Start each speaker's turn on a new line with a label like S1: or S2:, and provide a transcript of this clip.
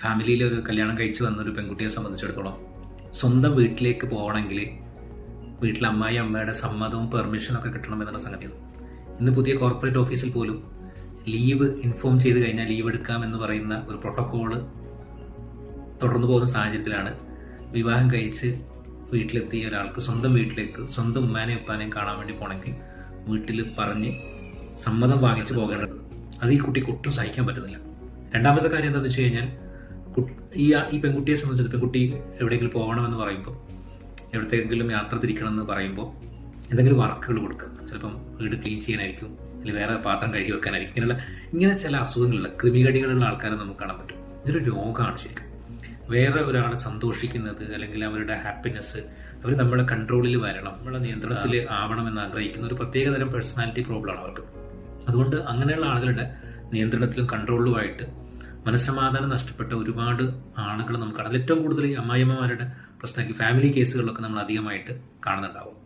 S1: ഫാമിലിയിൽ ഒരു കല്യാണം കഴിച്ച് വന്നൊരു പെൺകുട്ടിയെ സംബന്ധിച്ചിടത്തോളം സ്വന്തം വീട്ടിലേക്ക് പോകണമെങ്കിൽ വീട്ടിൽ അമ്മയുടെ സമ്മതവും പെർമിഷനൊക്കെ കിട്ടണം എന്നുള്ള സംഗതിയാണ്. ഇന്ന് പുതിയ കോർപ്പറേറ്റ് ഓഫീസിൽ പോലും ലീവ് ഇൻഫോം ചെയ്ത് കഴിഞ്ഞാൽ ലീവ് എടുക്കാമെന്ന് പറയുന്ന ഒരു പ്രോട്ടോക്കോള് തുടർന്നു പോകുന്ന സാഹചര്യത്തിലാണ് വിവാഹം കഴിച്ച് വീട്ടിലെത്തിയ ഒരാൾക്ക് സ്വന്തം വീട്ടിലേക്ക് സ്വന്തം ഉമ്മാനെയും ഉപ്പാനെയും കാണാൻ വേണ്ടി പോകണമെങ്കിൽ വീട്ടിൽ പറഞ്ഞ് സമ്മതം വാങ്ങിച്ച് പോകേണ്ടത്. അത് ഈ കുട്ടിക്ക് ഒട്ടും സഹിക്കാൻ പറ്റുന്നില്ല. രണ്ടാമത്തെ കാര്യം എന്താണെന്ന് വെച്ച് കഴിഞ്ഞാൽ ഈ പെൺകുട്ടിയെ സംബന്ധിച്ച് പെൺകുട്ടി എവിടെയെങ്കിലും പോകണമെന്ന് പറയുമ്പോൾ, എവിടത്തേക്കെങ്കിലും യാത്ര തിരിക്കണമെന്ന് പറയുമ്പോൾ എന്തെങ്കിലും വർക്കുകൾ കൊടുക്കുക. ചിലപ്പം വീട് ക്ലീൻ ചെയ്യാനായിരിക്കും, അല്ലെങ്കിൽ വേറെ പാത്രം കഴുകി വെക്കാനായിരിക്കും. ഇങ്ങനെ ചില അസുഖങ്ങളുള്ള ക്രിമികടികളുള്ള ആൾക്കാരെ നമുക്ക് കാണാൻ പറ്റും. ഇതൊരു രോഗമാണ് ശരിക്കും. വേറെ ഒരാൾ സന്തോഷിക്കുന്നത് അല്ലെങ്കിൽ അവരുടെ ഹാപ്പിനെസ് അവർ നമ്മളെ കൺട്രോളിൽ വരണം, നമ്മളെ നിയന്ത്രണത്തിൽ ആവണമെന്ന് ആഗ്രഹിക്കുന്ന ഒരു പ്രത്യേകതരം പേഴ്സണാലിറ്റി പ്രോബ്ലമാണ് അവർക്ക്. അതുകൊണ്ട് അങ്ങനെയുള്ള ആളുകളുടെ നിയന്ത്രണത്തിലും കൺട്രോളിലുമായിട്ട് മനസ്സമാധാനം നഷ്ടപ്പെട്ട ഒരുപാട് ആളുകൾ നമുക്ക് കാണാം. അതിൽ ഏറ്റവും കൂടുതൽ ഈ അമ്മായിയമ്മമാരുടെ പ്രശ്നമാക്കി ഫാമിലി കേസുകളിലൊക്കെ നമ്മൾ അധികമായിട്ട് കാണുന്നുണ്ടാവും.